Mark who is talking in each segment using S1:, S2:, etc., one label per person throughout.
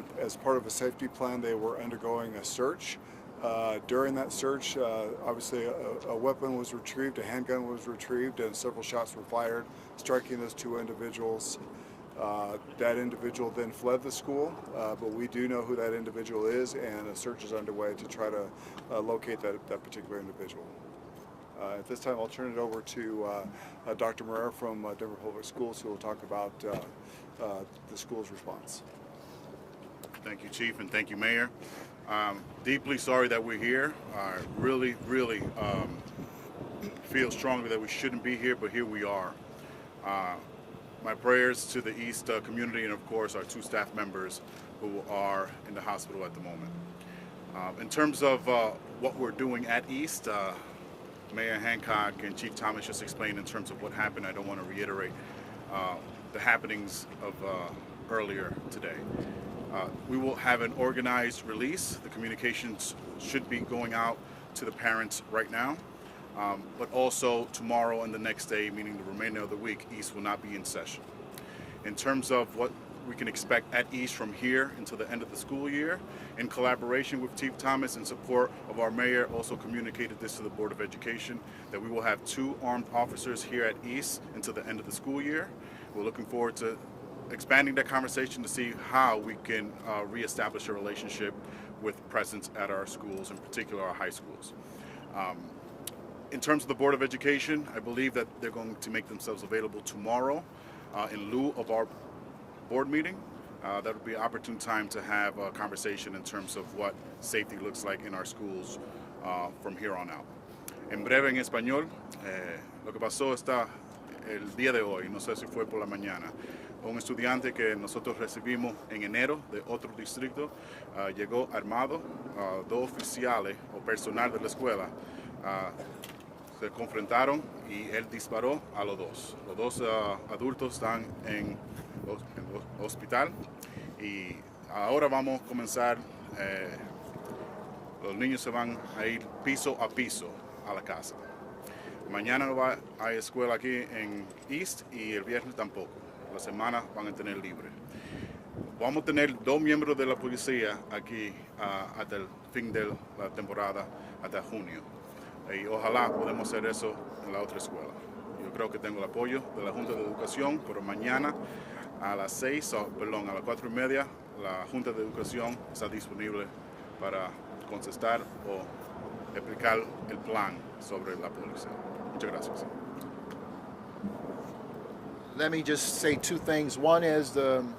S1: and as part of a safety plan, they were undergoing a search. During that search, obviously a weapon was retrieved, a handgun was retrieved, and several shots were fired, striking those two individuals. That individual then fled the school, but we do know who that individual is, and a search is underway to try to locate that particular individual. At this time, I'll turn it over to Dr. Moreira from Denver Public Schools, who will talk about the school's response.
S2: Thank you, Chief, and thank you, Mayor. Deeply sorry that we're here. I really feel strongly that we shouldn't be here, but here we are. My prayers to the East community and, of course, our two staff members who are in the hospital at the moment. In terms of what we're doing at East, Mayor Hancock and Chief Thomas just explained in terms of what happened. I don't want to reiterate the happenings of earlier today. We will have an organized release. The communications should be going out to the parents right now, but also tomorrow and the next day, meaning the remainder of the week, East will not be in session. In terms of what we can expect at East from here until the end of the school year, in collaboration with Chief Thomas and support of our mayor, also communicated this to the Board of Education, that we will have 2 armed officers here at East until the end of the school year. We're looking forward to expanding that conversation to see how we can reestablish a relationship with presence at our schools, in particular our high schools. In terms of the Board of Education, I believe that they're going to make themselves available tomorrow in lieu of our board meeting. That would be an opportune time to have a conversation in terms of what safety looks like in our schools from here on out. En breve, en español, lo que pasó está el día de hoy, no sé si fue por la mañana. Un estudiante que nosotros recibimos en enero de otro distrito llegó armado. 2 oficiales o personal de la escuela se confrontaron y él disparó a los 2. Los 2 adultos están en el hospital y ahora vamos a comenzar. Los niños se van a ir piso a piso a la casa. Mañana hay escuela aquí en East y el viernes tampoco. La semana van a tener libre. Vamos a tener 2 miembros de la policía aquí hasta el fin de la temporada, hasta junio. Y ojalá podamos hacer eso en la otra escuela. Yo creo que tengo el apoyo de la Junta de Educación, pero mañana a las 6, perdón, a las 4:30, la Junta de Educación está disponible para contestar o explicar el plan sobre la policía. Muchas gracias.
S3: Let me just say 2 things. One is an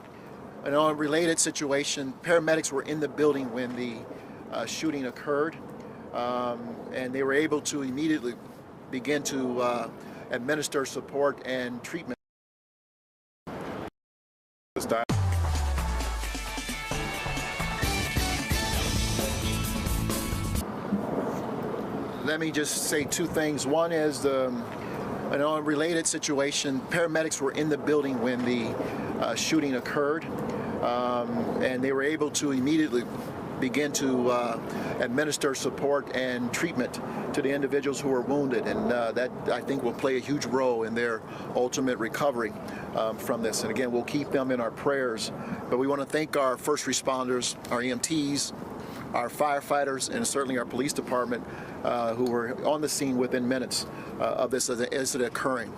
S3: unrelated situation. Paramedics were in the building when the shooting occurred, and they were able to immediately begin to administer support and treatment. Let me just say 2 things. One is an unrelated situation. Paramedics were in the building when the shooting occurred, and they were able to immediately begin to administer support and treatment to the individuals who were wounded, and that, I think, will play a huge role in their ultimate recovery from this. And again, we'll keep them in our prayers, but we want to thank our first responders, our EMTs, our firefighters, and certainly our police department who were on the scene within minutes of this incident occurring.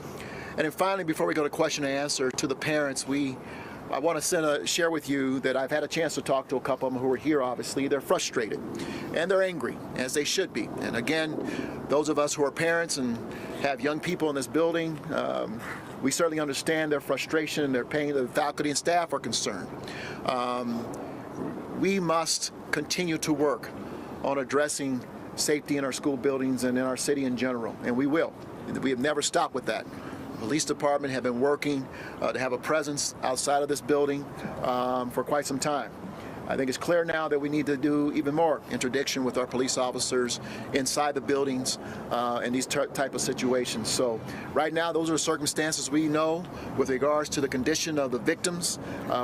S3: And then finally, before we go to question and answer, to the parents, I want to share with you that I've had a chance to talk to a couple of them who are here, obviously. They're frustrated and they're angry, as they should be. And again, those of us who are parents and have young people in this building, we certainly understand their frustration and their pain. The faculty and staff are concerned. We must continue to work on addressing safety in our school buildings and in our city in general, and we will. We have never stopped with that. The police department have been working to have a presence outside of this building for quite some time. I think it's clear now that we need to do even more interdiction with our police officers inside the buildings in these type of situations. So right now, those are circumstances we know with regards to the condition of the victims.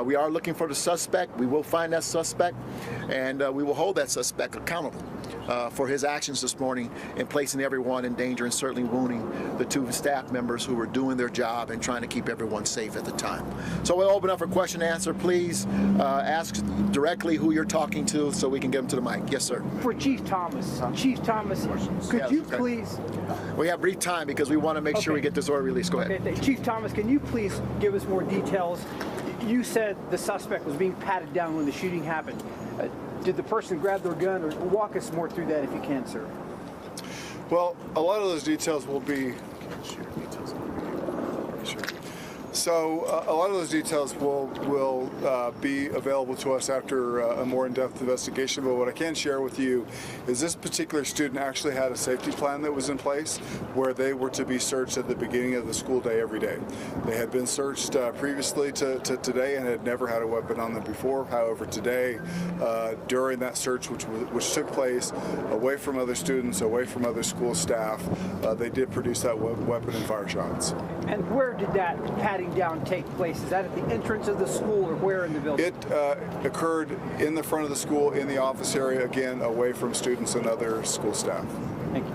S3: We are looking for the suspect. We will find that suspect, and we will hold that suspect accountable. for his actions this morning in placing everyone in danger and certainly wounding the 2 staff members who were doing their job and trying to keep everyone safe at the time. So we'll open up for question and answer. Please ask directly who you're talking to so we can get them to the mic. Yes, sir.
S4: For Chief Thomas. Chief Thomas, could you please...
S3: We have brief time because we want to make sure we get this order released. Go ahead.
S4: Okay, Chief Thomas, can you please give us more details? You said the suspect was being patted down when the shooting happened. Did the person grab their gun, or walk us more through that if you can, sir?
S1: Well, a lot of those details will be. So a lot of those details will be available to us after a more in-depth investigation. But what I can share with you is this particular student actually had a safety plan that was in place where they were to be searched at the beginning of the school day every day. They had been searched previously to today and had never had a weapon on them before. However, today, during that search, which took place away from other students, away from other school staff, they did produce that weapon and fire shots.
S4: And where did that patting down take place? Is that at the entrance of the school or where in the building?
S1: It occurred in the front of the school, in the office area, again, away from students and other school staff.
S4: Thank you.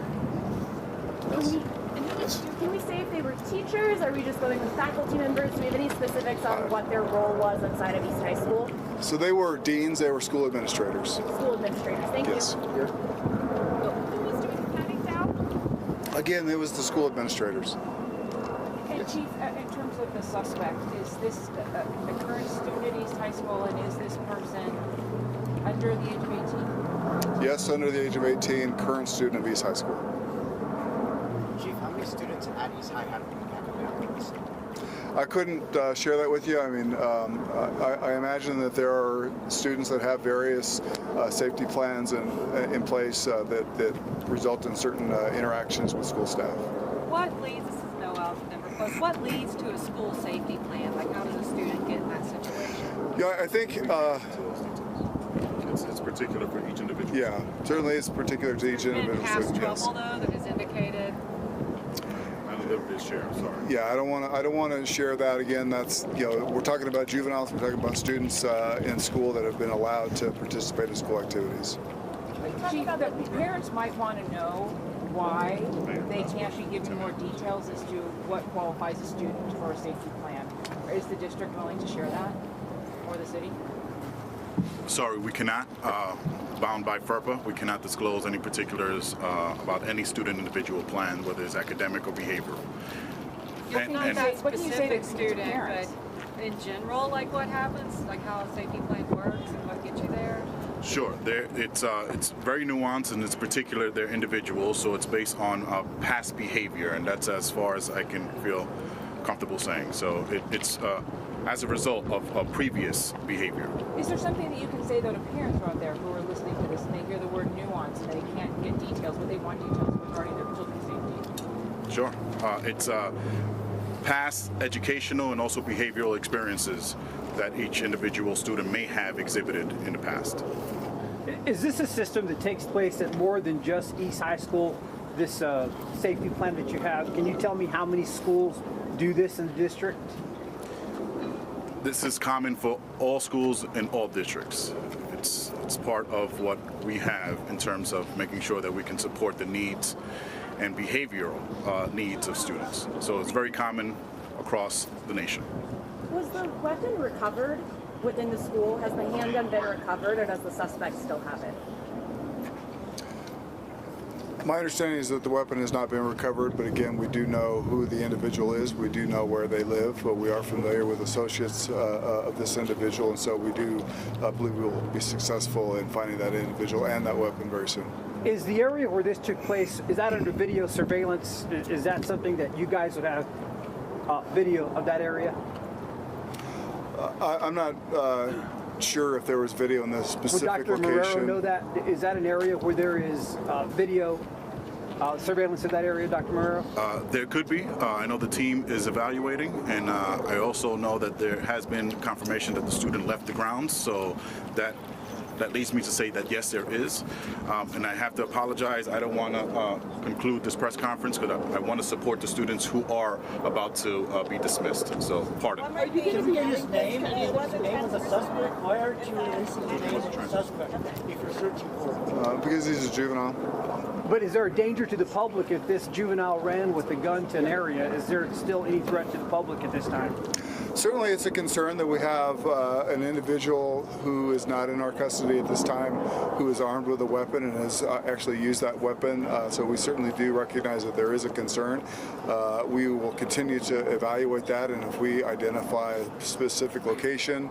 S5: Can we say if they were teachers? Are we just going with faculty members? Do we have any specifics on what their role was inside of East High School?
S1: So they were deans, they were school administrators.
S5: School administrators. Thank
S1: Yes.
S5: you. Who was doing the patting down?
S1: Again, it was the school administrators.
S6: And Chief, in terms of the suspect, is this a current student at East High School, and is this person under the age of 18?
S1: Yes, under the age of 18, current student of East High School.
S7: Chief, how many students at East High have been captured?
S1: I couldn't share that with you. I mean, I imagine that there are students that have various safety plans in place that result in certain interactions with school staff.
S8: What leads, this is Noel from Denver Post, what leads to a school safety plan? Like, how does a student get in that situation?
S1: Yeah, I think,
S2: It's particular for each individual.
S1: yeah, certainly it's particular to each
S8: Been
S1: individual
S8: past
S1: student,
S8: trouble,
S1: yes.
S8: though, that is indicated?
S2: I delivered this share, I'm sorry.
S1: Yeah, I don't want to share that again. That's, we're talking about juveniles, we're talking about students in school that have been allowed to participate in school activities.
S6: Chief, the parents might want to know why they can't actually give you more details as to what qualifies a student for a safety plan. Is the district willing to share that, or the city?
S2: Sorry, we cannot, bound by FERPA, we cannot disclose any particulars about any student individual plan, whether it's academic or behavioral.
S8: It's not
S2: and-
S8: that
S6: what can you say to
S8: specific student,
S6: parents?
S8: but in general, like what happens, like how a safety plan works and what gets you there?
S2: Sure, it's very nuanced and it's particular. They're individuals, so it's based on past behavior, and that's as far as I can feel comfortable saying. So it's as a result of previous behavior.
S6: Is there something that you can say, though, to parents out there who are listening to this and they hear the word nuance and they can't get details, but they want details regarding their children's safety?
S2: Sure, it's past educational and also behavioral experiences that each individual student may have exhibited in the past.
S4: Is this a system that takes place at more than just East High School, this safety plan that you have? Can you tell me how many schools do this in the district?
S2: This is common for all schools in all districts. It's part of what we have in terms of making sure that we can support the needs and behavioral needs of students. So it's very common across the nation.
S5: Was the weapon recovered within the school? Has the handgun been recovered, or does the suspect still have it?
S1: My understanding is that the weapon has not been recovered, but again, we do know who the individual is. We do know where they live, but we are familiar with associates of this individual, and so we do believe we will be successful in finding that individual and that weapon very soon.
S4: Is the area where this took place, is that under video surveillance? Is that something that you guys would have video of that area?
S1: I'm not sure if there was video in this
S4: Would
S1: specific
S4: Dr.
S1: location.
S4: Marrero know that? Is that an area where there is video surveillance of that area, Dr. Marrero?
S2: There could be. I know the team is evaluating, and I also know that there has been confirmation that the student left the grounds, so that that leads me to say that yes, there is. And I have to apologize. I don't want to conclude this press conference because I want to support the students who are about to be dismissed. So, pardon.
S9: Can we get his name? Can you use the name of the suspect? Why aren't you releasing the name of the suspect if you're searching for him?
S1: Because he's a juvenile.
S4: But is there a danger to the public if this juvenile ran with a gun to an area? Is there still any threat to the public at this time?
S1: Certainly it's a concern that we have an individual who is not in our custody at this time who is armed with a weapon and has actually used that weapon. So we certainly do recognize that there is a concern. We will continue to evaluate that, and if we identify a specific location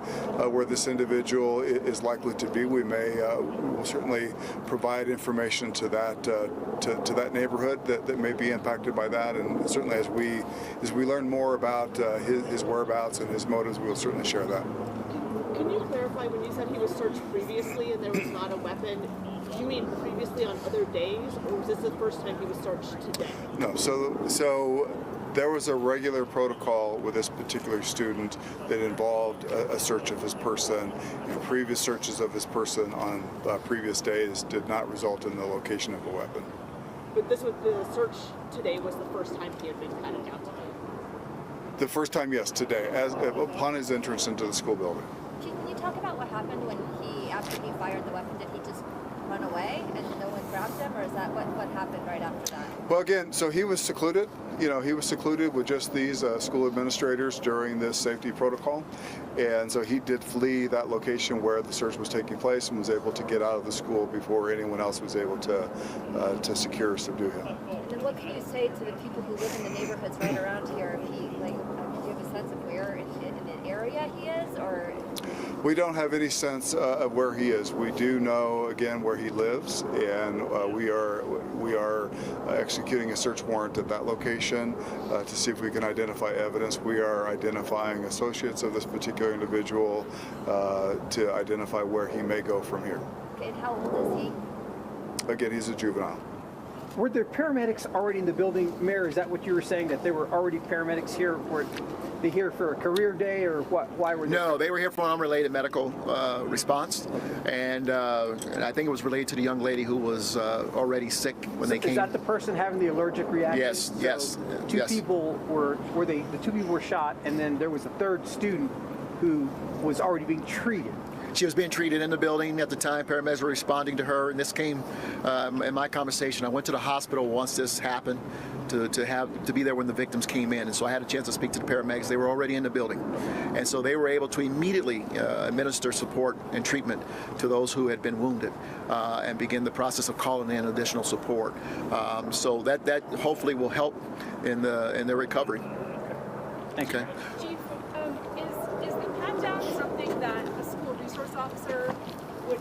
S1: where this individual is likely to be, we will certainly provide information to that neighborhood that may be impacted by that. And certainly as we learn more about his whereabouts and his motives, we will certainly share that.
S10: Can you clarify, when you said he was searched previously and there was not a weapon, do you mean previously on other days, or was this the first time he was searched today?
S1: No, so there was a regular protocol with this particular student that involved a search of his person. Previous searches of his person on previous days did not result in the location of a weapon.
S10: But the search today was the first time he had been patted down today?
S1: The first time, yes, today, upon his entrance into the school building.
S11: Can you talk about what happened when after he fired the weapon? Did he just run away and no one grabbed him, or is that what happened right after that?
S1: Well, again, so he was secluded. He was secluded with just these school administrators during this safety protocol. And so he did flee that location where the search was taking place and was able to get out of the school before anyone else was able to secure or subdue him.
S11: And then what can you say to the people who live in the neighborhoods right around here? If he, do you have a sense of where in the area he is, or?
S1: We don't have any sense of where he is. We do know, again, where he lives, and we are executing a search warrant at that location to see if we can identify evidence. We are identifying associates of this particular individual to identify where he may go from here.
S11: Okay, and how old is he?
S1: Again, he's a juvenile.
S4: Were there paramedics already in the building? Mayor, is that what you were saying, that there were already paramedics here? Were they here for a career day, or what? Why were they?
S3: No, they were here for an unrelated medical response, and I think it was related to the young lady who was already sick when they came.
S4: Is that the person having the allergic reaction?
S3: Yes,
S4: so
S3: yes.
S4: Two people the two people were shot, and then there was a third student who was already being treated.
S3: She was being treated in the building at the time. Paramedics were responding to her, and this came in my conversation. I went to the hospital once this happened to be there when the victims came in, and so I had a chance to speak to the paramedics. They were already in the building, and so they were able to immediately administer support and treatment to those who had been wounded, and begin the process of calling in additional support. So that hopefully will help in the recovery.
S4: Thank you.
S12: Chief, is the pat down something that a school resource officer would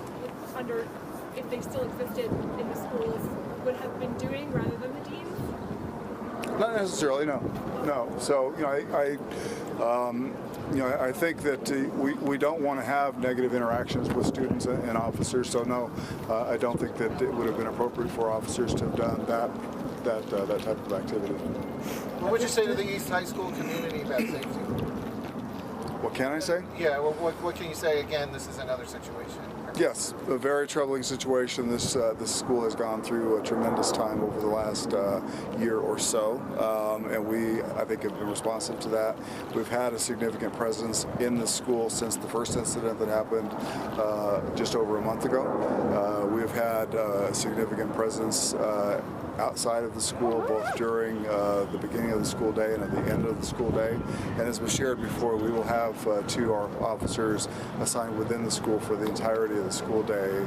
S12: under, if they still existed in the schools, would have been doing rather than the deans?
S1: Not necessarily, no. So I think that we don't want to have negative interactions with students and officers. So no, I don't think that it would have been appropriate for officers to have done that type of activity.
S13: What would you say to the East High School community about safety?
S1: What can I say?
S13: Yeah, well, what can you say? Again, this is another situation.
S1: Yes, a very troubling situation. This school has gone through a tremendous time over the last year or so, and we, I think, have been responsive to that. We've had a significant presence in the school since the first incident that happened just over a month ago. We've had a significant presence outside of the school, both during the beginning of the school day and at the end of the school day. And as was shared before, we will have 2 officers assigned within the school for the entirety of the school day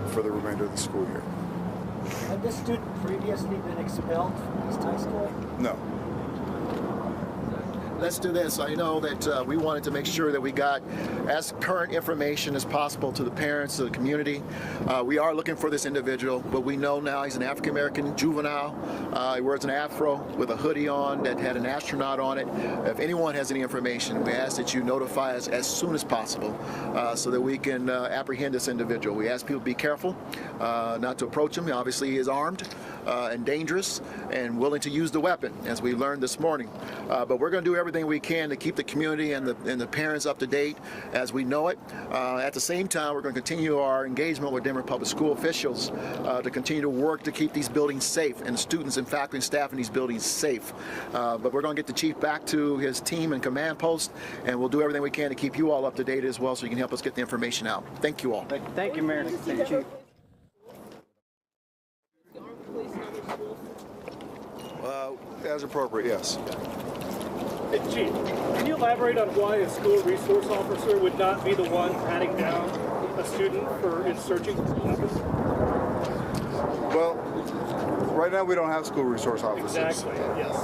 S1: for the remainder of the school year.
S9: Had this student previously been expelled from East High School?
S1: No.
S3: Let's do this. I know that we wanted to make sure that we got as current information as possible to the parents, to the community. We are looking for this individual, but we know now he's an African-American juvenile. He wears an afro with a hoodie on that had an astronaut on it. If anyone has any information, we ask that you notify us as soon as possible so that we can apprehend this individual. We ask people to be careful not to approach him. Obviously, he is armed, and dangerous and willing to use the weapon, as we learned this morning. But we're going to do everything we can to keep the community and the parents up to date as we know it. At the same time, we're going to continue our engagement with Denver Public School officials to continue to work to keep these buildings safe and students and faculty and staff in these buildings safe. But we're going to get the chief back to his team and command post, and we'll do everything we can to keep you all up to date as well, so you can help us get the information out. Thank you all.
S4: Thank you, Mayor. Thank you, Chief.
S1: As appropriate, yes.
S9: Hey, Chief, can you elaborate on why a school resource officer would not be the one patting down a student for searching for weapons?
S1: Well, right now we don't have school resource officers.
S9: Exactly, yes.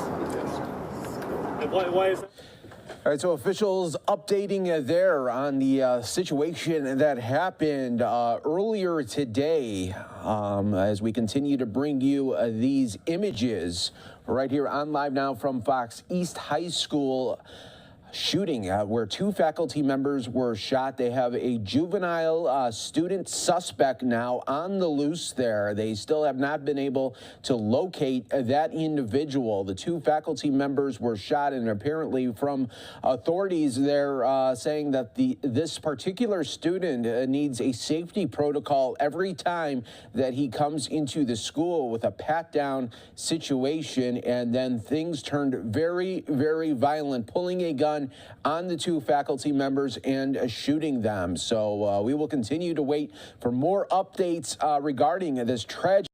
S9: And why is that?
S14: All right, so officials updating there on the situation that happened earlier today as we continue to bring you these images right here on Live Now from Fox East High School shooting where two faculty members were shot. They have a juvenile student suspect now on the loose there. They still have not been able to locate that individual. The two faculty members were shot, and apparently from authorities they're saying that this particular student needs a safety protocol every time that he comes into the school with a pat-down situation, and then things turned very, very violent, pulling a gun on the two faculty members and shooting them. So we will continue to wait for more updates regarding this tragedy.